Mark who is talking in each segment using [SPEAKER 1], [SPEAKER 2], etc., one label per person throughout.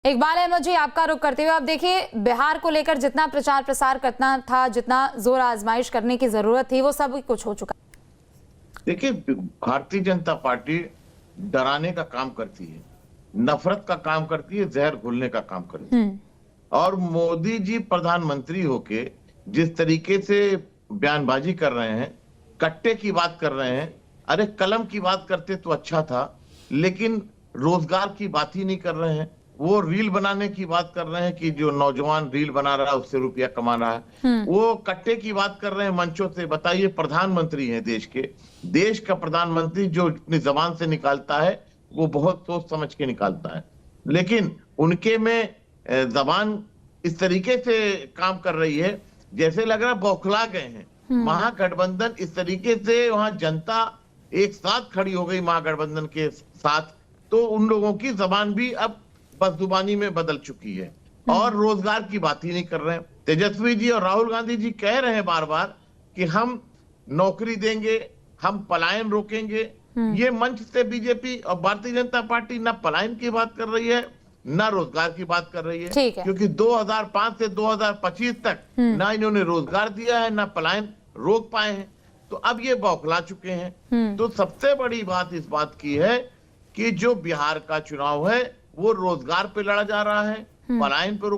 [SPEAKER 1] इकबाल अहमद जी, आपका रुख करते हुए आप देखिए, बिहार को लेकर जितना प्रचार प्रसार करना था, जितना जोर आजमाइश करने की जरूरत थी, वो सब कुछ हो चुका।
[SPEAKER 2] देखिए, भारतीय जनता पार्टी डराने का काम करती है, नफरत का काम करती है, जहर घोलने का काम करती है। और मोदी जी प्रधानमंत्री होके जिस तरीके से बयानबाजी कर रहे हैं, कट्टे की बात कर रहे हैं, अरे कलम की बात करते तो अच्छा था, लेकिन रोजगार की बात ही नहीं कर रहे हैं। वो रील बनाने की बात कर रहे हैं कि जो नौजवान रील बना रहा है उससे रुपया कमा रहा है। वो कट्टे की बात कर रहे हैं मंचों से। बताइए, प्रधानमंत्री हैं देश के, देश का प्रधानमंत्री जो अपनी जबान से निकालता है वो बहुत सोच समझ के निकालता है, लेकिन उनके में जबान इस तरीके से काम कर रही है जैसे लग रहा है बौखला गए हैं। महागठबंधन इस तरीके से, वहां जनता एक साथ खड़ी हो गई महागठबंधन के साथ, तो उन लोगों की जबान भी अब बदजुबानी में बदल चुकी है और रोजगार की बात ही नहीं कर रहे हैं। तेजस्वी जी और राहुल गांधी जी कह रहे हैं बार बार कि हम नौकरी देंगे, हम पलायन रोकेंगे। ये मंच से बीजेपी और भारतीय जनता पार्टी ना पलायन की बात कर रही है, ना रोजगार की बात कर रही है, क्योंकि 2005 से 2025 तक ना इन्होंने रोजगार दिया है, ना पलायन रोक पाए हैं। तो अब ये बौखला चुके हैं। तो सबसे बड़ी बात इस बात की है कि जो बिहार का चुनाव है वो रोजगार पे लड़ा जा रहा है, पलायन पे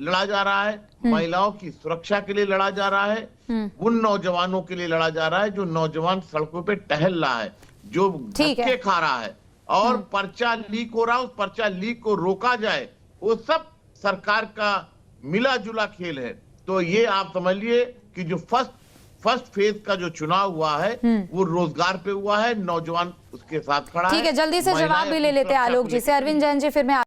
[SPEAKER 2] लड़ा जा रहा है, महिलाओं की सुरक्षा के लिए लड़ा जा रहा है, उन नौजवानों के लिए लड़ा जा रहा है जो नौजवान सड़कों पे टहल रहा है, जो धक्के खा रहा है और पर्चा लीक हो रहा है। उस पर्चा लीक को रोका जाए, वो सब सरकार का मिला जुला खेल है। तो ये आप समझिए कि जो फर्स्ट फेज का जो चुनाव हुआ है वो रोजगार पे हुआ है, नौजवान उसके साथ खड़ा है।
[SPEAKER 1] ठीक है, जल्दी से जवाब भी ले लेते हैं आलोक जी से। अरविंद जैन जी, फिर मैं